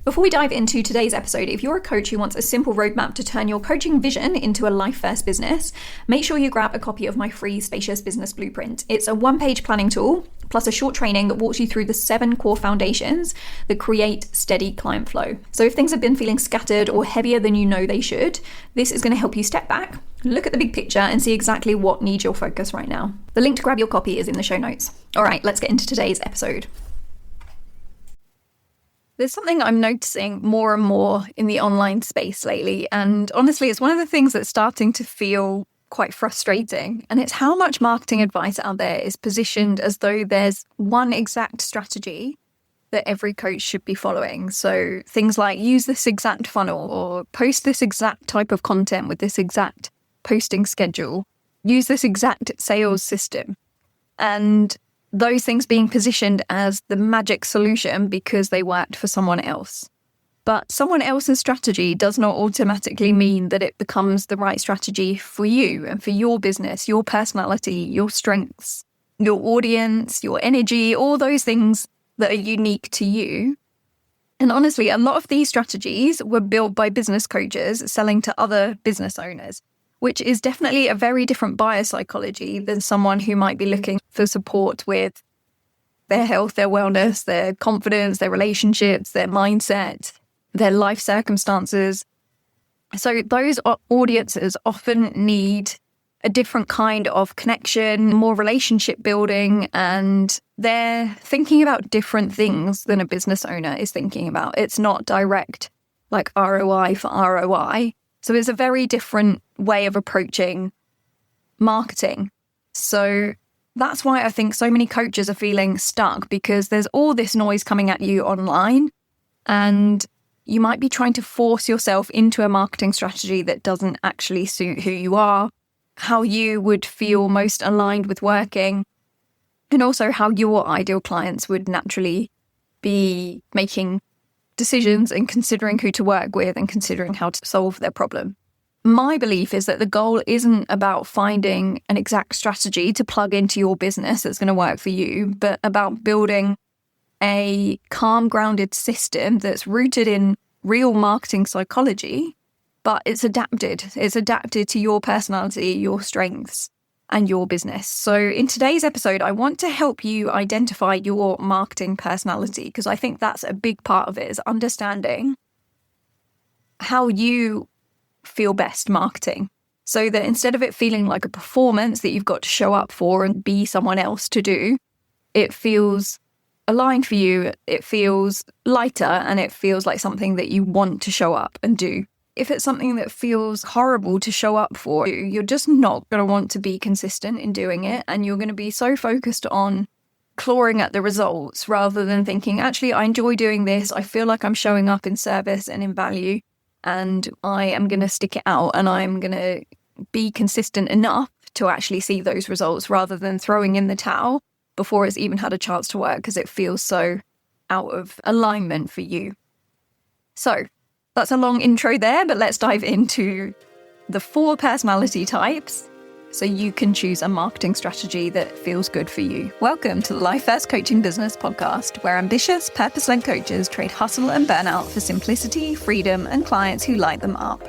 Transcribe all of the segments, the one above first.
Before we dive into today's episode, if you're a coach who wants a simple roadmap to turn your coaching vision into a life-first business, make sure you grab a copy of my free Spacious Business Blueprint. It's a one-page planning tool, plus a short training that walks you through the 7 core foundations that create steady client flow. So if things have been feeling scattered or heavier than you know they should, this is going to help you step back, look at the big picture, and see exactly what needs your focus right now. The link to grab your copy is in the show notes. All right, let's get into today's episode. There's something I'm noticing more and more in the online space lately, and honestly, it's one of the things that's starting to feel quite frustrating, and it's how much marketing advice out there is positioned as though there's one exact strategy that every coach should be following. So things like use this exact funnel, or post this exact type of content with this exact posting schedule, use this exact sales system, and those things being positioned as the magic solution because they worked for someone else. But someone else's strategy does not automatically mean that it becomes the right strategy for you and for your business, your personality, your strengths, your audience, your energy, all those things that are unique to you. And honestly, a lot of these strategies were built by business coaches selling to other business owners, which is definitely a very different buyer psychology than someone who might be looking for support with their health, their wellness, their confidence, their relationships, their mindset, their life circumstances. So those audiences often need a different kind of connection, more relationship building, and they're thinking about different things than a business owner is thinking about. It's not direct, like ROI for ROI. So it's a very different way of approaching marketing. So that's why I think so many coaches are feeling stuck, because there's all this noise coming at you online, and you might be trying to force yourself into a marketing strategy that doesn't actually suit who you are, how you would feel most aligned with working, and also how your ideal clients would naturally be making decisions and considering who to work with and considering how to solve their problem. My belief is that the goal isn't about finding an exact strategy to plug into your business that's going to work for you, but about building a calm, grounded system that's rooted in real marketing psychology, but it's adapted. It's adapted to your personality, your strengths, and your business. So in today's episode, I want to help you identify your marketing personality, because I think that's a big part of it, is understanding how you feel best marketing, so that instead of it feeling like a performance that you've got to show up for and be someone else to do, it feels aligned for you, it feels lighter, and it feels like something that you want to show up and do. If it's something that feels horrible to show up for, you're just not going to want to be consistent in doing it. And you're going to be so focused on clawing at the results rather than thinking, actually, I enjoy doing this. I feel like I'm showing up in service and in value, and I am going to stick it out, and I'm going to be consistent enough to actually see those results, rather than throwing in the towel before it's even had a chance to work because it feels so out of alignment for you. So that's a long intro there, but let's dive into the 4 personality types so you can choose a marketing strategy that feels good for you. Welcome to the Life First Coaching Business Podcast, where ambitious, purpose-led coaches trade hustle and burnout for simplicity, freedom, and clients who light them up.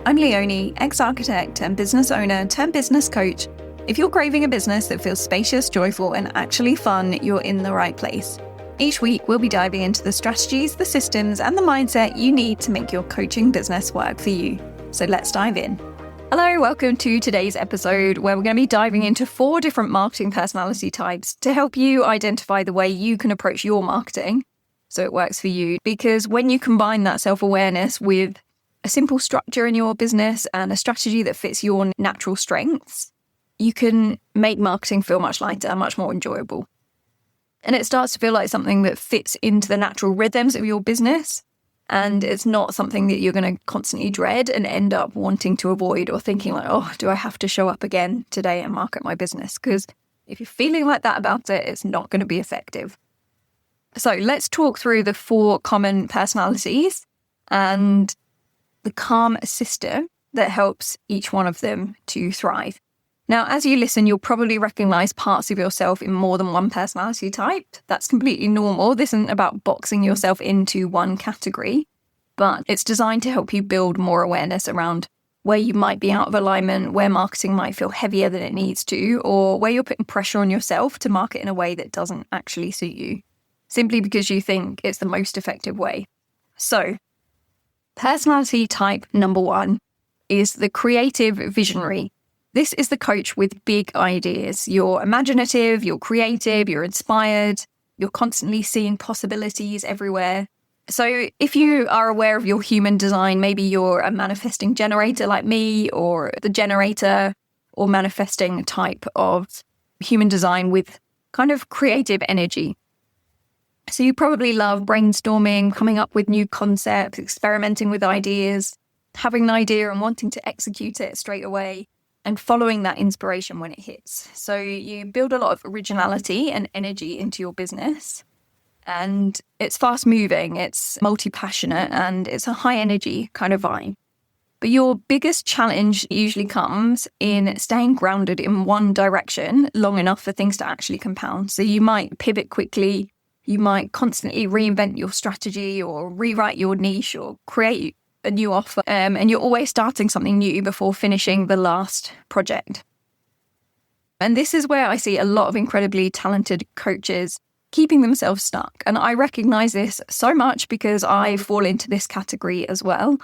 I'm Leonie, ex-architect and business owner turned business coach. If you're craving a business that feels spacious, joyful, and actually fun, you're in the right place. Each week, we'll be diving into the strategies, the systems, and the mindset you need to make your coaching business work for you. So let's dive in. Hello, welcome to today's episode, where we're going to be diving into 4 different marketing personality types to help you identify the way you can approach your marketing so it works for you. Because when you combine that self-awareness with a simple structure in your business and a strategy that fits your natural strengths, you can make marketing feel much lighter, much more enjoyable. And it starts to feel like something that fits into the natural rhythms of your business. And it's not something that you're going to constantly dread and end up wanting to avoid, or thinking like, oh, do I have to show up again today and market my business? Because if you're feeling like that about it, it's not going to be effective. So let's talk through the 4 common personalities and the calm system that helps each one of them to thrive. Now, as you listen, you'll probably recognize parts of yourself in more than one personality type. That's completely normal. This isn't about boxing yourself into one category, but it's designed to help you build more awareness around where you might be out of alignment, where marketing might feel heavier than it needs to, or where you're putting pressure on yourself to market in a way that doesn't actually suit you, simply because you think it's the most effective way. So, personality type number 1 is the creative visionary. This is the coach with big ideas. You're imaginative, you're creative, you're inspired, you're constantly seeing possibilities everywhere. So if you are aware of your human design, maybe you're a manifesting generator like me, or the generator or manifesting type of human design with kind of creative energy. So you probably love brainstorming, coming up with new concepts, experimenting with ideas, having an idea and wanting to execute it straight away, and following that inspiration when it hits. So you build a lot of originality and energy into your business. And it's fast moving, it's multi-passionate, and it's a high energy kind of vibe. But your biggest challenge usually comes in staying grounded in one direction long enough for things to actually compound. So you might pivot quickly, you might constantly reinvent your strategy or rewrite your niche or create a new offer, and you're always starting something new before finishing the last project. And this is where I see a lot of incredibly talented coaches keeping themselves stuck. And I recognize this so much because I fall into this category as well.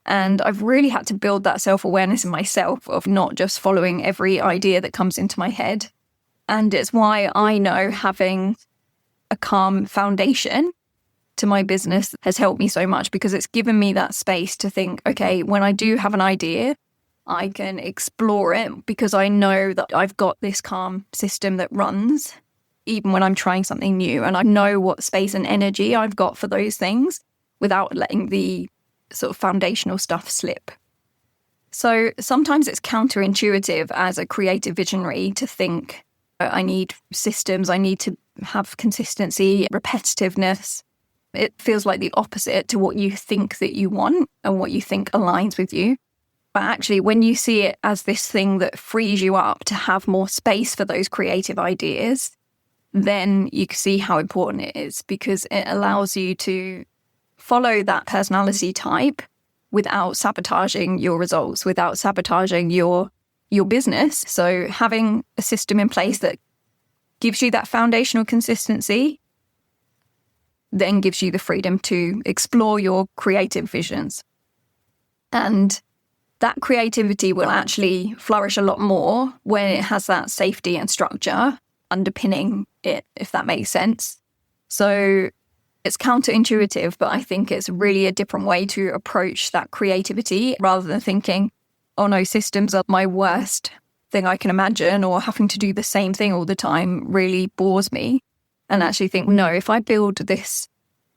And I've really had to build that self-awareness in myself of not just following every idea that comes into my head. And it's why I know having a calm foundation to my business has helped me so much, because it's given me that space to think, okay, when I do have an idea, I can explore it because I know that I've got this calm system that runs even when I'm trying something new, and I know what space and energy I've got for those things without letting the sort of foundational stuff slip. So sometimes it's counterintuitive as a creative visionary to think, I need systems, I need to have consistency, repetitiveness. It feels like the opposite to what you think that you want and what you think aligns with you. But actually, when you see it as this thing that frees you up to have more space for those creative ideas, then you can see how important it is, because it allows you to follow that personality type without sabotaging your results, without sabotaging your business. So having a system in place that gives you that foundational consistency then gives you the freedom to explore your creative visions. And that creativity will actually flourish a lot more when it has that safety and structure underpinning it, if that makes sense. So it's counterintuitive, but I think it's really a different way to approach that creativity, rather than thinking, oh no, systems are my worst thing I can imagine, or having to do the same thing all the time really bores me. And actually think, no, if I build this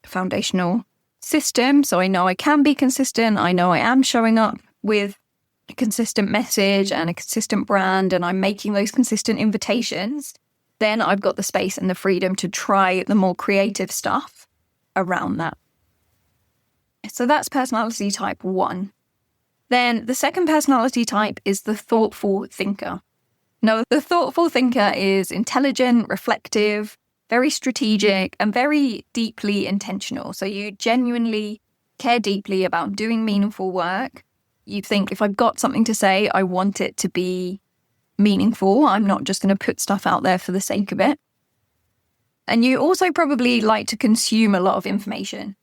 foundational system, so I know I can be consistent, I know I am showing up with a consistent message and a consistent brand, and I'm making those consistent invitations, then I've got the space and the freedom to try the more creative stuff around that. So that's personality type 1. Then the second personality type is the thoughtful thinker. Now, the thoughtful thinker is intelligent, reflective, very strategic, and very deeply intentional. So you genuinely care deeply about doing meaningful work. You think, if I've got something to say, I want it to be meaningful. I'm not just going to put stuff out there for the sake of it. And you also probably like to consume a lot of information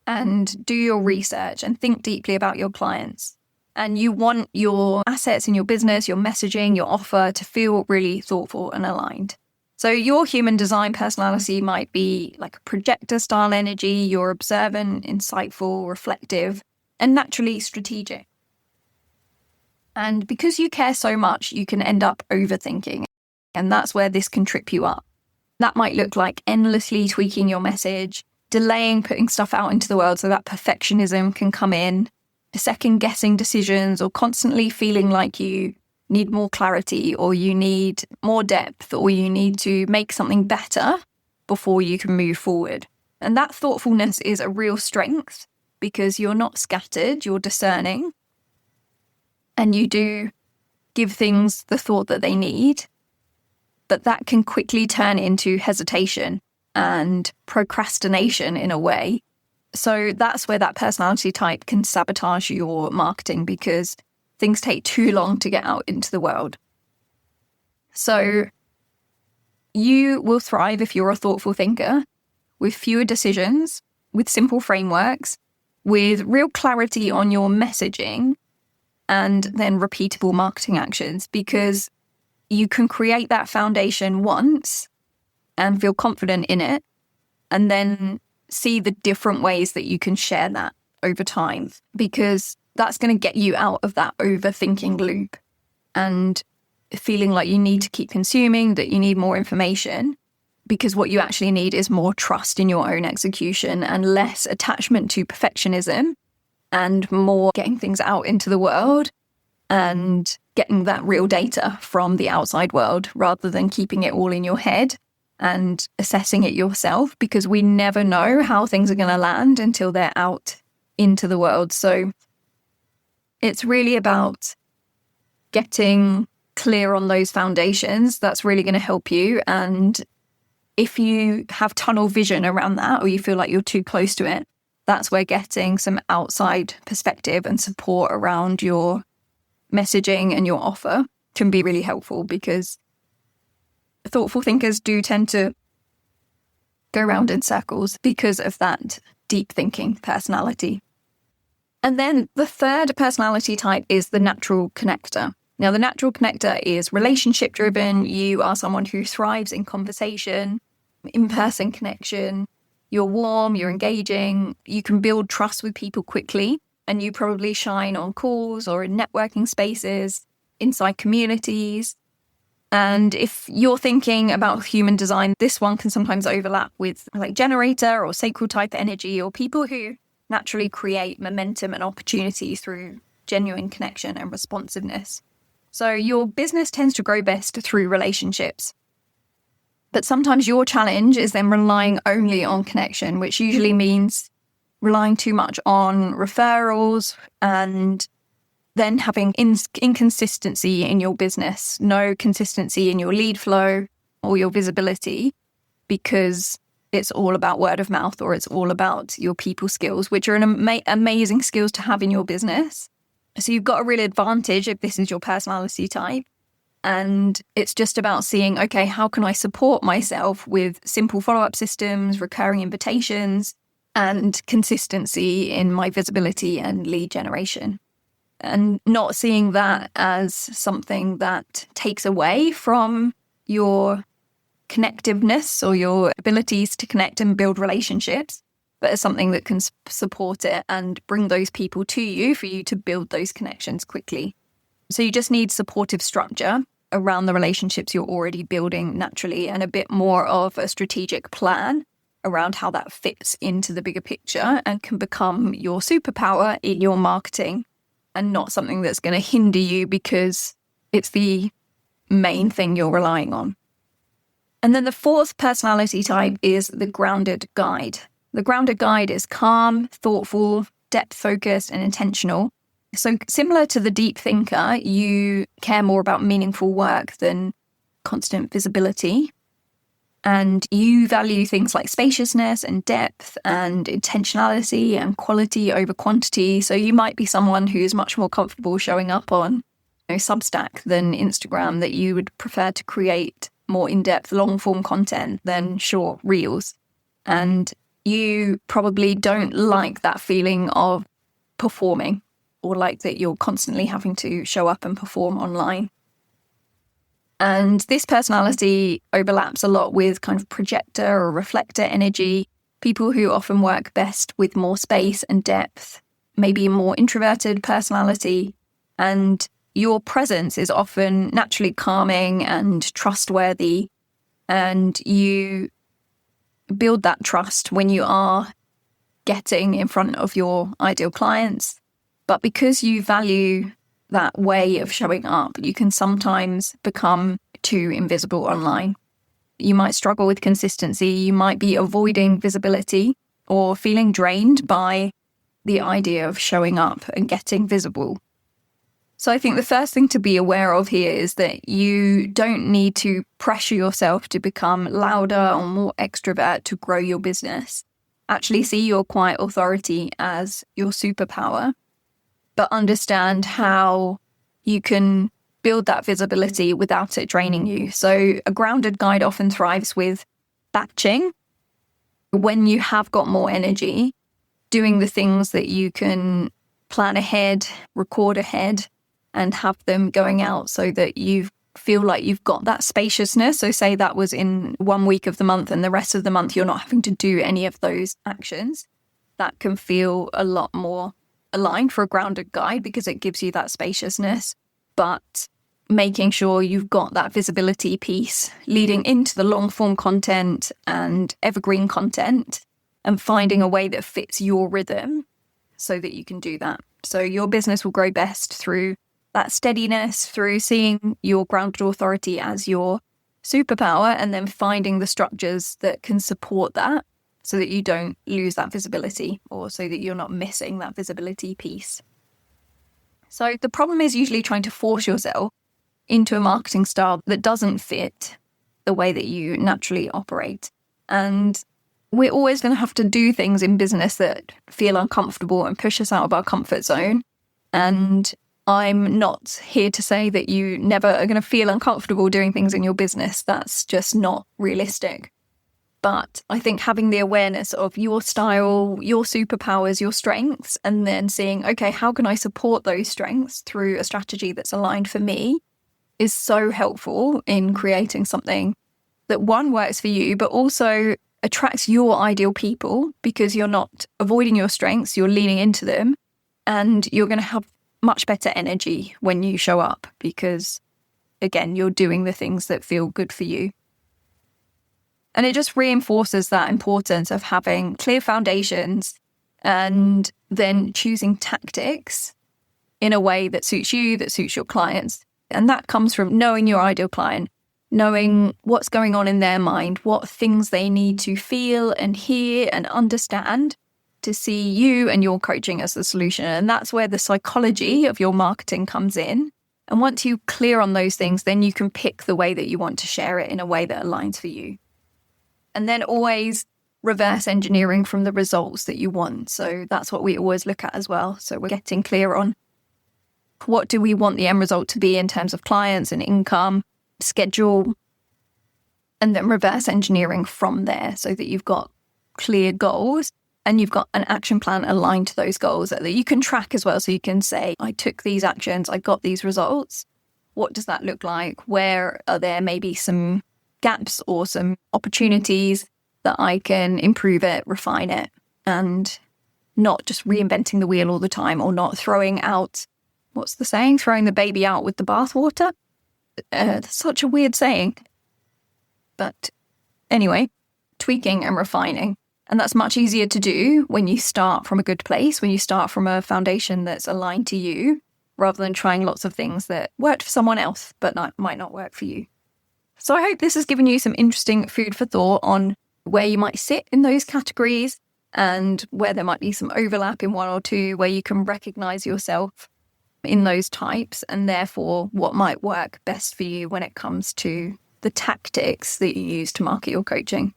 and do your research and think deeply about your clients. And you want your assets in your business, your messaging, your offer to feel really thoughtful and aligned. So your human design personality might be like a projector style energy. You're observant, insightful, reflective, and naturally strategic. And because you care so much, you can end up overthinking. And that's where this can trip you up. That might look like endlessly tweaking your message, delaying putting stuff out into the world so that perfectionism can come in, second guessing decisions, or constantly feeling like you need more clarity, or you need more depth, or you need to make something better before you can move forward. And that thoughtfulness is a real strength, because you're not scattered, you're discerning, and you do give things the thought that they need, but that can quickly turn into hesitation and procrastination in a way. So that's where that personality type can sabotage your marketing because things take too long to get out into the world. So you will thrive if you're a thoughtful thinker with fewer decisions, with simple frameworks, with real clarity on your messaging, and then repeatable marketing actions, because you can create that foundation once and feel confident in it, and then see the different ways that you can share that over time, because that's going to get you out of that overthinking loop and feeling like you need to keep consuming, that you need more information, because what you actually need is more trust in your own execution and less attachment to perfectionism and more getting things out into the world and getting that real data from the outside world rather than keeping it all in your head and assessing it yourself, because we never know how things are going to land until they're out into the world. So it's really about getting clear on those foundations. That's really going to help you. And if you have tunnel vision around that, or you feel like you're too close to it, that's where getting some outside perspective and support around your messaging and your offer can be really helpful, because thoughtful thinkers do tend to go around in circles because of that deep thinking personality. And then the third personality type is the natural connector. Now, the natural connector is relationship driven. You are someone who thrives in conversation, in-person connection. You're warm, you're engaging, you can build trust with people quickly, and you probably shine on calls or in networking spaces, inside communities. And if you're thinking about human design, this one can sometimes overlap with like generator or sacral type energy, or people who naturally create momentum and opportunity through genuine connection and responsiveness. So your business tends to grow best through relationships. But sometimes your challenge is then relying only on connection, which usually means relying too much on referrals and then having inconsistency in your business, no consistency in your lead flow or your visibility, because it's all about word of mouth, or it's all about your people skills, which are an amazing skills to have in your business. So you've got a real advantage if this is your personality type. And it's just about seeing, okay, how can I support myself with simple follow-up systems, recurring invitations, and consistency in my visibility and lead generation. And not seeing that as something that takes away from your connectiveness or your abilities to connect and build relationships, but as something that can support it and bring those people to you for you to build those connections quickly. So you just need supportive structure around the relationships you're already building naturally, and a bit more of a strategic plan around how that fits into the bigger picture and can become your superpower in your marketing, and not something that's going to hinder you because it's the main thing you're relying on. And then the fourth personality type is the grounded guide. The grounded guide is calm, thoughtful, depth-focused, and intentional. So similar to the deep thinker, you care more about meaningful work than constant visibility. And you value things like spaciousness and depth and intentionality and quality over quantity. So you might be someone who is much more comfortable showing up on Substack than Instagram, that you would prefer to create more in-depth long-form content than short reels. And you probably don't like that feeling of performing, or like that you're constantly having to show up and perform online. And this personality overlaps a lot with kind of projector or reflector energy, people who often work best with more space and depth, maybe a more introverted personality. And your presence is often naturally calming and trustworthy. And you build that trust when you are getting in front of your ideal clients. But because you value that way of showing up, you can sometimes become too invisible online. You might struggle with consistency. You might be avoiding visibility or feeling drained by the idea of showing up and getting visible. So I think the first thing to be aware of here is that you don't need to pressure yourself to become louder or more extrovert to grow your business. Actually see your quiet authority as your superpower, but understand how you can build that visibility without it draining you. So a grounded guide often thrives with batching. When you have got more energy, doing the things that you can plan ahead, record ahead, and have them going out so that you feel like you've got that spaciousness. So say that was in 1 week of the month and the rest of the month you're not having to do any of those actions. That can feel a lot more aligned for a grounded guide because it gives you that spaciousness. But making sure you've got that visibility piece leading into the long form content and evergreen content and finding a way that fits your rhythm so that you can do that. So your business will grow best through that steadiness, through seeing your grounded authority as your superpower and then finding the structures that can support that so that you don't lose that visibility or so that you're not missing that visibility piece. So the problem is usually trying to force yourself into a marketing style that doesn't fit the way that you naturally operate. And we're always going to have to do things in business that feel uncomfortable and push us out of our comfort zone. And I'm not here to say that you never are going to feel uncomfortable doing things in your business. That's just not realistic. But I think having the awareness of your style, your superpowers, your strengths, and then seeing, okay, how can I support those strengths through a strategy that's aligned for me is so helpful in creating something that one works for you, but also attracts your ideal people because you're not avoiding your strengths, you're leaning into them, and you're going to have much better energy when you show up because, again, you're doing the things that feel good for you. And it just reinforces that importance of having clear foundations and then choosing tactics in a way that suits you, that suits your clients. And that comes from knowing your ideal client, knowing what's going on in their mind, what things they need to feel and hear and understand to see you and your coaching as the solution. And that's where the psychology of your marketing comes in. And once you're clear on those things, then you can pick the way that you want to share it in a way that aligns for you. And then always reverse engineering from the results that you want. So that's what we always look at as well. So we're getting clear on what do we want the end result to be in terms of clients and income, schedule, and then reverse engineering from there so that you've got clear goals and you've got an action plan aligned to those goals that you can track as well. So you can say, I took these actions, I got these results. What does that look like? Where are there maybe some gaps or some opportunities that I can improve it, refine it, and not just reinventing the wheel all the time or not throwing out, what's the saying? Throwing the baby out with the bathwater? That's such a weird saying. But anyway, tweaking and refining. And that's much easier to do when you start from a good place, when you start from a foundation that's aligned to you, rather than trying lots of things that worked for someone else, but might not work for you. So I hope this has given you some interesting food for thought on where you might sit in those categories and where there might be some overlap in one or two, where you can recognize yourself in those types and therefore what might work best for you when it comes to the tactics that you use to market your coaching.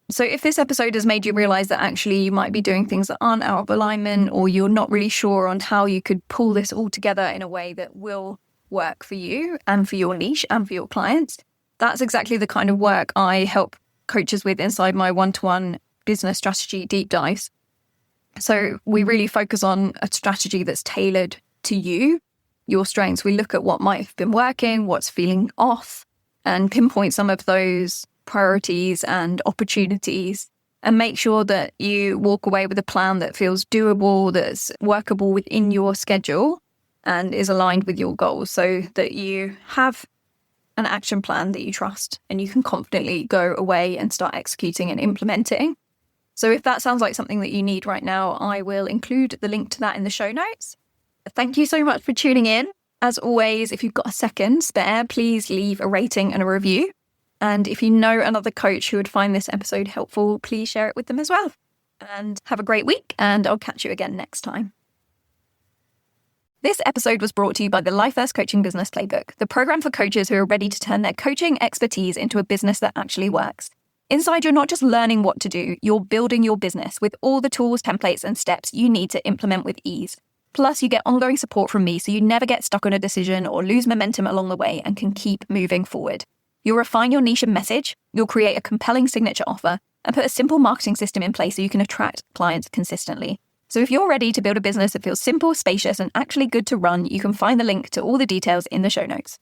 So if this episode has made you realize that actually you might be doing things that aren't out of alignment, or you're not really sure on how you could pull this all together in a way that will work for you and for your niche and for your clients, that's exactly the kind of work I help coaches with inside my one-to-one business strategy deep dives. So we really focus on a strategy that's tailored to you, your strengths. We look at what might have been working, what's feeling off, and pinpoint some of those priorities and opportunities and make sure that you walk away with a plan that feels doable, that's workable within your schedule and is aligned with your goals, so that you have an action plan that you trust and you can confidently go away and start executing and implementing. So if that sounds like something that you need right now, I will include the link to that in the show notes. Thank you so much for tuning in. As always, if you've got a second spare, please leave a rating and a review. And if you know another coach who would find this episode helpful, please share it with them as well. And have a great week, and I'll catch you again next time. This episode was brought to you by the Life First Coaching Business Playbook, the program for coaches who are ready to turn their coaching expertise into a business that actually works. Inside, you're not just learning what to do, you're building your business with all the tools, templates, and steps you need to implement with ease. Plus, you get ongoing support from me so you never get stuck on a decision or lose momentum along the way and can keep moving forward. You'll refine your niche and message, you'll create a compelling signature offer, and put a simple marketing system in place so you can attract clients consistently. So if you're ready to build a business that feels simple, spacious, and actually good to run, you can find the link to all the details in the show notes.